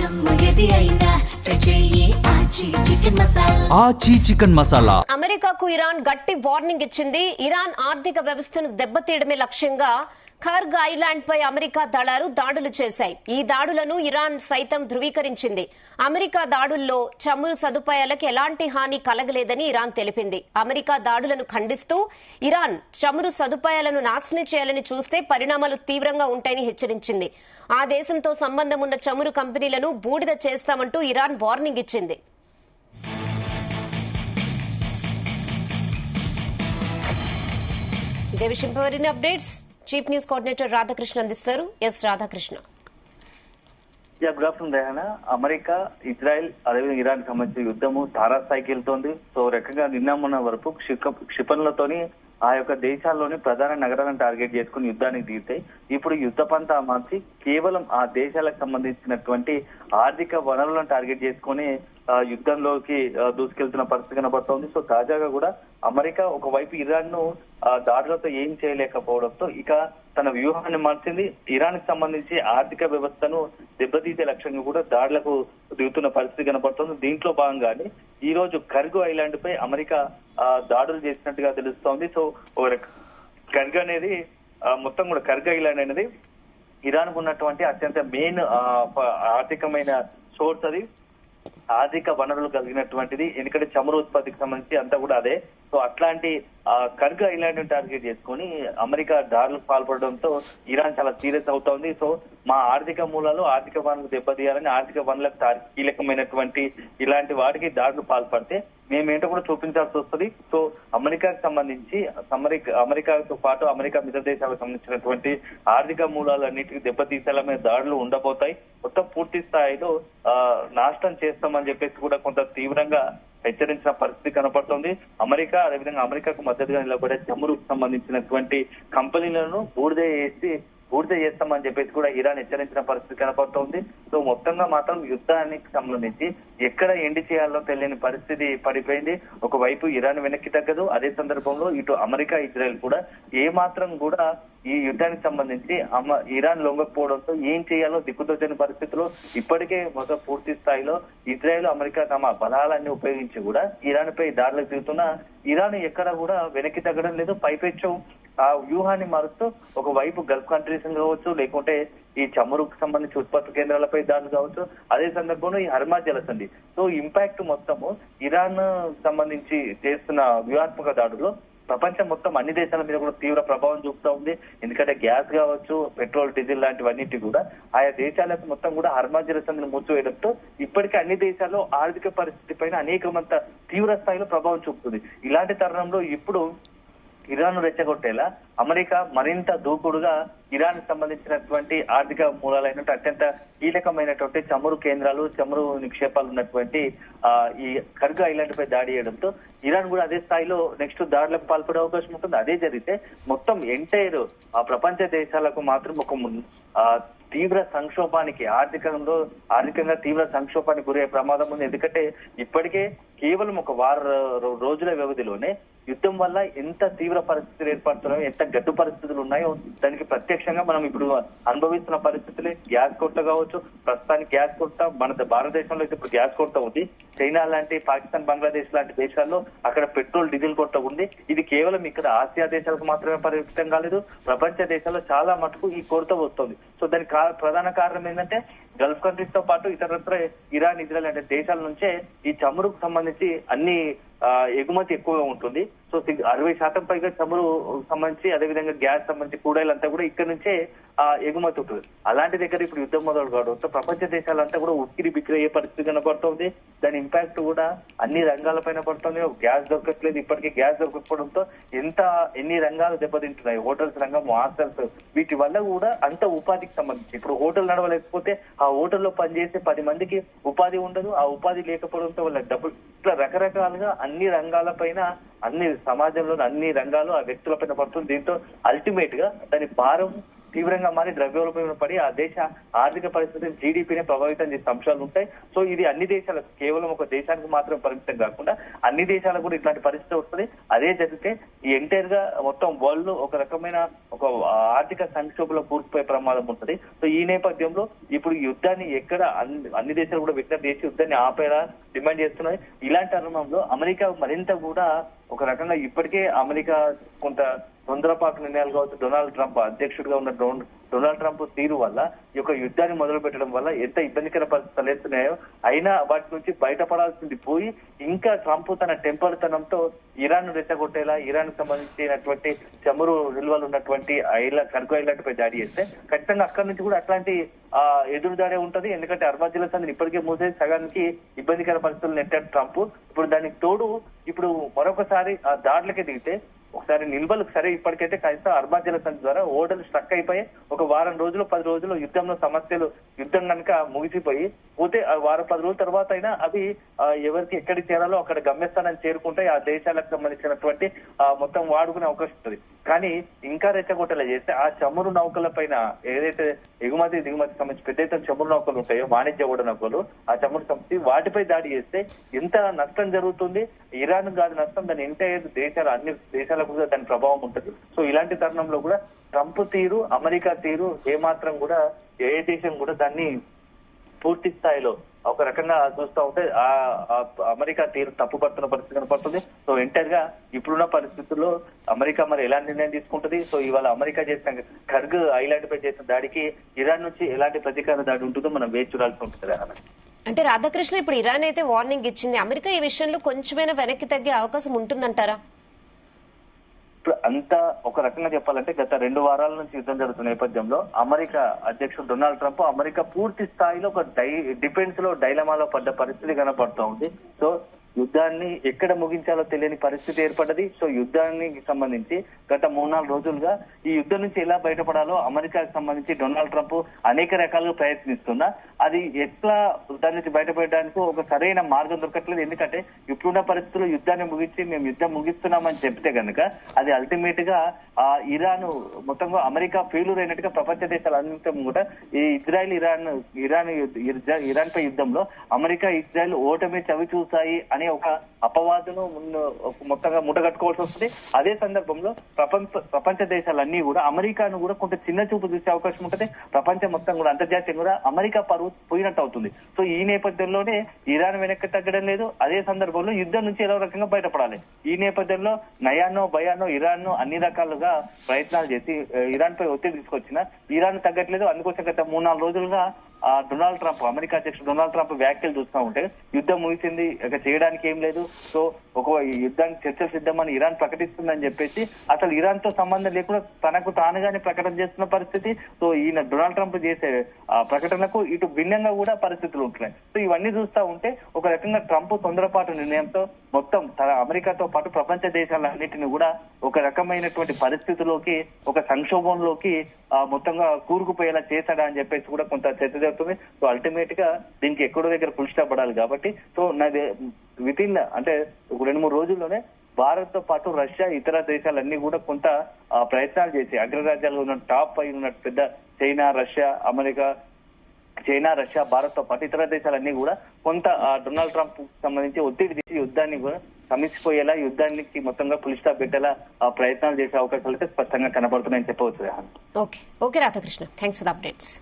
ఆచి చికెన్ మసాలా. అమెరికాకు ఇరాన్ గట్టి వార్నింగ్ ఇచ్చింది. ఇరాన్ ఆర్థిక వ్యవస్థను దెబ్బతీయడమే లక్ష్యంగా ఖర్గ్ ఐలాండ్ పై అమెరికా దళాలు దాడులు చేశాయి. ఈ దాడులను ఇరాన్ సైతం ధృవీకరించింది. అమెరికా దాడుల్లో చమురు సదుపాయాలకు ఎలాంటి హాని కలగలేదని ఇరాన్ తెలిపింది. అమెరికా దాడులను ఖండిస్తూ ఇరాన్ చమురు సదుపాయాలను నాశనం చేయాలని చూస్తే పరిణామాలు తీవ్రంగా ఉంటాయని హెచ్చరించింది. ఆ దేశంతో సంబంధం ఉన్న చమురు కంపెనీలను బూడిద చేస్తామంటూ ఇరాన్ వార్నింగ్ ఇచ్చింది. ఇదే విషయంపై మరిన్ని updates chief news coordinator Radhakrishna అందిస్తారు. S Radhakrishna. Good afternoon Rehana. America, Israel అదేవిధంగా ఇరాన్ సంబంధించిన యుద్ధము తారాస్థాయికి వెళ్తోంది. సో రకంగా నిన్న మొన్న వరకు క్షిపణులతోని ఆ యొక్క దేశాల్లోని ప్రధాన నగరాలను టార్గెట్ చేసుకుని యుద్ధానికి దిగుతాయి. ఇప్పుడు యుద్ధ పంతా మార్చి కేవలం ఆ దేశాలకు సంబంధించినటువంటి ఆర్థిక వనరులను టార్గెట్ చేసుకుని యుద్ధంలోకి దూసుకెళ్తున్న పరిస్థితి కనబడుతోంది. సో తాజాగా కూడా అమెరికా ఒకవైపు ఇరాన్ ను దాడులతో ఏం చేయలేకపోవడంతో ఇక తన వ్యూహాన్ని మార్చింది. ఇరాన్ కి సంబంధించి ఆర్థిక వ్యవస్థను దెబ్బతీసే లక్ష్యంగా కూడా దాడులకు దిగుతున్న పరిస్థితి కనబడుతోంది. దీంట్లో భాగంగానే ఈ రోజు ఖర్గ్ ఐలాండ్ పై అమెరికా దాడులు చేసినట్టుగా తెలుస్తోంది. సో ఖర్గ్ అనేది మొత్తం కూడా ఖర్గ్ ఐలాండ్ అనేది ఇరాన్ కు ఉన్నటువంటి అత్యంత మెయిన్ ఆర్థికమైన సోర్స్, అది ఆర్థిక వనరులు కలిగినటువంటిది. ఎందుకంటే చమురు ఉత్పత్తికి సంబంధించి అంతా కూడా అదే. సో అట్లాంటి ఖర్గ్ ఐలాండ్ టార్గెట్ చేసుకుని అమెరికా దాడులకు పాల్పడడంతో ఇరాన్ చాలా సీరియస్ అవుతోంది. సో మా ఆర్థిక మూలాలు, ఆర్థిక వనరులు దెబ్బతీయాలని, ఆర్థిక వనరులకు కీలకమైనటువంటి ఇలాంటి వాటికి దాడులు పాల్పడితే మేమేంటో కూడా చూపించాల్సి వస్తుంది. సో అమెరికాకు సంబంధించి అమెరికాతో పాటు అమెరికా మిగతా దేశాలకు సంబంధించినటువంటి ఆర్థిక మూలాలన్నిటికీ దెబ్బతీసేలా మీద దాడులు ఉండబోతాయి. మొత్తం పూర్తి స్థాయిలో నాశనం చేస్తామని చెప్పేసి కూడా కొంత తీవ్రంగా హెచ్చరించిన పరిస్థితి కనపడుతోంది. అమెరికా అదేవిధంగా అమెరికాకు మద్దతుగా నిలబడే చమురుకు సంబంధించినటువంటి కంపెనీలను బూడిద చేస్తామని చెప్పేసి కూడా ఇరాన్ హెచ్చరించిన పరిస్థితి కనపడుతోంది. సో మొత్తంగా మాత్రం యుద్ధానికి సంబంధించి ఎక్కడ ఎండి చేయాలో తెలియని పరిస్థితి పడిపోయింది. ఒకవైపు ఇరాన్ వెనక్కి తగ్గదు, అదే సందర్భంలో ఇటు అమెరికా, ఇజ్రాయెల్ కూడా ఏ మాత్రం కూడా ఈ యుద్ధానికి సంబంధించి ఇరాన్ లొంగకపోవడంతో ఏం చేయాలో దిక్కుతోచని పరిస్థితిలో ఇప్పటికే మొత్తం పూర్తి స్థాయిలో ఇజ్రాయెల్, అమెరికా తమ బలాలన్నీ ఉపయోగించి కూడా ఇరాన్ పై దాడులకు దిగుతున్న ఇరాన్ ఎక్కడ కూడా వెనక్కి తగ్గడం లేదు. పైపెచ్చు ఆ వ్యూహాన్ని మారుస్తూ ఒకవైపు గల్ఫ్ కంట్రీస్ కావచ్చు, లేకుంటే ఈ చమురుకు సంబంధించి ఉత్పత్తి కేంద్రాలపై దాడులు కావచ్చు, అదే సందర్భంలో ఈ హర్మజ్ జలసంధి. సో ఇంపాక్ట్ మొత్తము ఇరాన్ సంబంధించి చేస్తున్న వ్యూహాత్మక దాడుల్లో ప్రపంచం మొత్తం అన్ని దేశాల మీద కూడా తీవ్ర ప్రభావం చూపుతా ఉంది. ఎందుకంటే గ్యాస్ కావచ్చు, పెట్రోల్, డీజిల్ లాంటివన్నిటి కూడా ఆయా దేశాలకు మొత్తం కూడా హర్మజ్ జలసంధిని మూసివేయడంతో ఇప్పటికే అన్ని దేశాల్లో ఆర్థిక పరిస్థితి పైన అనేకమంత తీవ్ర స్థాయిలో ప్రభావం చూపుతుంది. ఇలాంటి తరుణంలో ఇప్పుడు ఇరాన్ రెచ్చగొట్టేలా అమెరికా మరింత దూకుడుగా ఇరాన్ సంబంధించినటువంటి ఆర్థిక మూలాలైనటువంటి అత్యంత కీలకమైనటువంటి చమురు కేంద్రాలు, చమురు నిక్షేపాలు ఉన్నటువంటి ఈ ఖర్గ్ ఐలాండ్ పై దాడి చేయడంతో ఇరాన్ కూడా అదే స్థాయిలో నెక్స్ట్ దాడులకు పాల్పడే అవకాశం ఉంటుంది. అదే జరిగితే మొత్తం ఎంటైర్ ప్రపంచ దేశాలకు మాత్రం ఒక తీవ్ర సంక్షోభానికి, ఆర్థికంగా తీవ్ర సంక్షోభానికి గురయ్యే ప్రమాదం ఉంది. ఎందుకంటే ఇప్పటికే కేవలం ఒక రోజుల వ్యవధిలోనే యుద్ధం వల్ల ఎంత తీవ్ర పరిస్థితులు ఏర్పడుతున్నాయో, ఎంత గడ్డు పరిస్థితులు ఉన్నాయో దానికి ప్రత్యక్షంగా మనం ఇప్పుడు అనుభవిస్తున్న పరిస్థితులే. గ్యాస్ కొరత కావచ్చు, ప్రస్తుతానికి గ్యాస్ కొరత మన భారతదేశంలో అయితే ఇప్పుడు గ్యాస్ కొరత ఉంది. చైనా లాంటి, పాకిస్తాన్, బంగ్లాదేశ్ లాంటి దేశాల్లో అక్కడ పెట్రోల్, డీజిల్ కొరత ఉంది. ఇది కేవలం ఇక్కడ ఆసియా దేశాలకు మాత్రమే పరిమితం కాలేదు, ప్రపంచ దేశాల్లో చాలా మటుకు ఈ కొరత వస్తుంది. సో దానికి ప్రధాన కారణం ఏంటంటే గల్ఫ్ కంట్రీస్ తో పాటు ఇతరత్ర ఇరాన్, ఇజ్రాయెల్ అంటే దేశాల నుంచే ఈ చమురుకు సంబంధించి అన్ని ఎగుమతి ఎక్కువగా ఉంటుంది. సో 60% పైగా చమురు సంబంధించి, అదేవిధంగా గ్యాస్ సంబంధించి కూడాయిల్ అంతా కూడా ఇక్కడ నుంచే ఎగుమతి ఉంటుంది. అలాంటి దగ్గర ఇప్పుడు యుద్ధం మొదలు కావడంతో ప్రపంచ దేశాలంతా కూడా ఉక్కిరి బిక్కిరి అయ్యే పరిస్థితి కనబడుతుంది. దాని ఇంపాక్ట్ కూడా అన్ని రంగాలపైన పడుతుంది. గ్యాస్ దొరకట్లేదు, ఇప్పటికీ గ్యాస్ దొరకకపోవడంతో ఎన్ని రంగాలు దెబ్బతింటున్నాయి. హోటల్స్ రంగం, హాస్టల్స్, వీటి వల్ల కూడా అంత ఉపాధికి సంబంధించి ఇప్పుడు హోటల్ నడవలేకపోతే ఆ హోటల్లో పనిచేసే 10 మందికి ఉపాధి ఉండదు. ఆ ఉపాధి లేకపోవడంతో వాళ్ళ డబ్బులు, ఇట్లా రకరకాలుగా అన్ని రంగాలపైన, అన్ని సమాజంలోని అన్ని రంగాలు ఆ వ్యక్తులపైన పడుతుంది. దీంతో అల్టిమేట్ గా దాని భారం తీవ్రంగా మారి ద్రవ్యోల్బణం పడి ఆ దేశ ఆర్థిక పరిస్థితిని జీడీపీని ప్రభావితం చేసే అంశాలు ఉంటాయి. సో ఇది అన్ని దేశాలకు, కేవలం ఒక దేశానికి మాత్రం పరిమితం కాకుండా అన్ని దేశాలకు కూడా ఇట్లాంటి పరిస్థితి వస్తుంది. అదే జరిగితే ఈ ఎంటైర్ గా మొత్తం వరల్డ్ ఒక రకమైన ఒక ఆర్థిక సంక్షోభంలో కూరుకుపోయే ప్రమాదం ఉంటుంది. సో ఈ నేపథ్యంలో ఇప్పుడు యుద్ధాన్ని ఎక్కడ అన్ని దేశాలు కూడా విజ్ఞప్తి చేసి యుద్ధాన్ని ఆపేలా డిమాండ్ చేస్తున్నాయి. ఇలాంటి తరుణంలో అమెరికా మరింత కూడా ఒక రకంగా ఇప్పటికే అమెరికా కొంత తొందరపాటు నిర్ణయాలు కావచ్చు, డొనాల్డ్ ట్రంప్ అధ్యక్షుడిగా ఉన్న డొనాల్డ్ ట్రంప్ తీరు వల్ల ఈ యొక్క యుద్ధాన్ని మొదలు పెట్టడం వల్ల ఎంత ఇబ్బందికర పరిస్థితులు తలెత్తున్నాయో, అయినా వాటి నుంచి బయటపడాల్సింది పోయి ఇంకా ట్రంప్ తన టెంపర్తనంతో ఇరాన్ రెచ్చగొట్టేలా, ఇరాన్ సంబంధించినటువంటి చమురు నిల్వలు ఉన్నటువంటి కర్గు ఐలాండ్ పై దాడి చేస్తే ఖచ్చితంగా అక్కడి నుంచి కూడా అట్లాంటి ఎదురు దాడే ఉంటది. ఎందుకంటే అర్బాజిల సంధిని ఇప్పటికే మూసేసి సగానికి ఇబ్బందికర పరిస్థితులు నెట్టాడు ట్రంప్. ఇప్పుడు దానికి తోడు ఇప్పుడు మరొకసారి ఆ దాడులకే దిగితే ఒకసారి నిల్వలు సరే ఇప్పటికైతే కనీసం అర్బాజిల సంధి ద్వారా ఓడలు స్ట్రక్ అయిపోయి ఒక వారం రోజులు 10 రోజులు యుద్ధంలో సమస్యలు యుద్ధం కనుక ముగిసిపోయి పోతే వారం 10 రోజుల తర్వాత అయినా అవి ఎవరికి ఎక్కడికి చేరాలో అక్కడ గమ్యస్థానాన్ని చేరుకుంటాయి. ఆ దేశాలకు సంబంధించినటువంటి మొత్తం వాడుకునే అవకాశం ఉంటుంది. కానీ ఇంకా రెచ్చగొట్టేలా చేస్తే ఆ చమురు నౌకల పైన ఏదైతే ఎగుమతి దిగుమతి సంబంధించి పెద్ద ఎత్తున చమురు నౌకలు ఉంటాయో, వాణిజ్య ఓడ నౌకలు, ఆ చమురు సంస్థ వాటిపై దాడి చేస్తే ఎంత నష్టం జరుగుతుంది. ఇరాన్ కాదు నష్టం, దాని ఎంటైర్ దేశాలు, అన్ని దేశాలకు కూడా దాని ప్రభావం ఉంటుంది. సో ఇలాంటి తరుణంలో కూడా ట్రంప్ తీరు, అమెరికా తీరు ఏమాత్రం కూడా ఏ దేశం కూడా దాన్ని పూర్తి స్థాయిలో ఒక రకంగా చూస్తూ ఉంటే ఆ అమెరికా తీరు తప్పుపడుతున్న పరిస్థితి కనపడుతుంది. సో ఎంటైర్ గా ఇప్పుడున్న పరిస్థితుల్లో అమెరికా మరి ఎలాంటి నిర్ణయం తీసుకుంటుంది. సో ఇవాళ అమెరికా చేసిన కర్గ్ ఐలాండ్ పై చేసిన దాడికి ఇరాన్ నుంచి ఎలాంటి ప్రతీకార దాడి ఉంటుందో మనం వేచి చూడాల్సి ఉంటుంది. అంటే రాధాకృష్ణ, ఇప్పుడు ఇరాన్ అయితే వార్నింగ్ ఇచ్చింది, అమెరికా ఈ విషయంలో కొంచెమైనా వెనక్కి తగ్గే అవకాశం ఉంటుందంటారా? ఇప్పుడు అంతా ఒక రకంగా చెప్పాలంటే గత 2 వారాల నుంచి యుద్ధం జరుగుతున్న నేపథ్యంలో అమెరికా అధ్యక్షుడు డొనాల్డ్ ట్రంప్ అమెరికా పూర్తి స్థాయిలో ఒక డిఫెన్స్ లో డైలమాలో పడ్డ పరిస్థితి కనపడుతూ ఉంది. సో యుద్ధాన్ని ఎక్కడ ముగించాలో తెలియని పరిస్థితి ఏర్పడ్డది. సో యుద్ధానికి సంబంధించి గత 3-4 రోజులుగా ఈ యుద్ధం నుంచి ఎలా బయటపడాలో అమెరికాకు సంబంధించి డొనాల్డ్ ట్రంప్ అనేక రకాలుగా ప్రయత్నిస్తున్నా అది ఎట్లా దాని నుంచి బయటపడడానికి ఒక సరైన మార్గం దొరకట్లేదు. ఎందుకంటే ఇప్పుడున్న పరిస్థితుల్లో యుద్ధాన్ని ముగించి మేము యుద్ధం ముగిస్తున్నామని చెప్తే కనుక అది అల్టిమేట్ గా ఇరాన్ మొత్తంగా అమెరికా ఫెయిల్యూర్ అయినట్టుగా ప్రపంచ దేశాలన్నింటి కూడా ఈ ఇరాన్ పై యుద్ధంలో అమెరికా, ఇజ్రాయెల్ ఓటమి చవి చూసాయి అనే ఒక అపవాదును మొత్తంగా ముట్టగట్టుకోవాల్సి వస్తుంది. అదే సందర్భంలో ప్రపంచ దేశాలన్నీ కూడా అమెరికాను కూడా కొంత చిన్న చూపు చూసే అవకాశం ఉంటుంది. ప్రపంచం మొత్తం కూడా అంతర్జాతీయం కూడా అమెరికా పరువు పోయినట్టు అవుతుంది. సో ఈ నేపథ్యంలోనే ఇరాన్ వెనక్కి తగ్గడం లేదు. అదే సందర్భంలో యుద్ధం నుంచి ఎలా రకంగా బయటపడాలి. ఈ నేపథ్యంలో నయానో భయానో ఇరాన్ ను అన్ని రకాలుగా ప్రయత్నాలు చేసి ఇరాన్ పై ఒత్తిడి తీసుకొచ్చిన ఇరాన్ తగ్గట్లేదు. అందుకోసం గత 3-4 రోజులుగా డొనాల్డ్ ట్రంప్, అమెరికా అధ్యక్షుడు డొనాల్డ్ ట్రంప్ వ్యాఖ్యలు చూస్తూ ఉంటే యుద్ధం ముగిసింది, ఇక చేయడానికి ఏం లేదు, సో ఒక యుద్ధానికి చర్చలు సిద్ధమని ఇరాన్ ప్రకటిస్తుందని చెప్పేసి అసలు ఇరాన్ తో సంబంధం లేకుండా తనకు తానుగానే ప్రకటన చేస్తున్న పరిస్థితి. సో ఈయన డొనాల్డ్ ట్రంప్ చేసే ప్రకటనకు ఇటు భిన్నంగా కూడా పరిస్థితులు ఉంటున్నాయి. సో ఇవన్నీ చూస్తూ ఉంటే ఒక రకంగా ట్రంప్ తొందరపాటు నిర్ణయంతో మొత్తం అమెరికాతో పాటు ప్రపంచ దేశాలన్నింటినీ కూడా ఒక రకమైనటువంటి పరిస్థితిలోకి, ఒక సంక్షోభంలోకి మొత్తంగా కూరుకుపోయేలా చేశాడా అని చెప్పేసి కూడా కొంత చర్చ జరుగుతుంది. సో అల్టిమేట్ గా దీనికి ఎక్కడో దగ్గర ఫుల్ స్టాప్ పడాలి కాబట్టి సో నాది వితిన్ అంటే ఒక 2-3 రోజుల్లోనే భారత్ తో పాటు రష్యా, ఇతర దేశాలన్నీ కూడా కొంత ప్రయత్నాలు చేసి అగ్రరాజ్యాలు ఉన్న టాప్ పై ఉన్న పెద్ద China, Russia, America, China, Russia, Bharat తో పాటు ఇతర దేశాలన్నీ కూడా కొంత డొనాల్డ్ ట్రంప్ సంబంధించి ఒత్తిడి తీసి యుద్ధాన్ని కూడా సమిసిపోయేలా, యుద్ధానికి మొత్తంగా ఫుల్ స్టాప్ పెట్టేలా ప్రయత్నాలు చేసే అవకాశాలు అయితే స్పష్టంగా కనబడుతున్నాయని చెప్పవచ్చు. Okay Radhakrishna, thanks for the updates.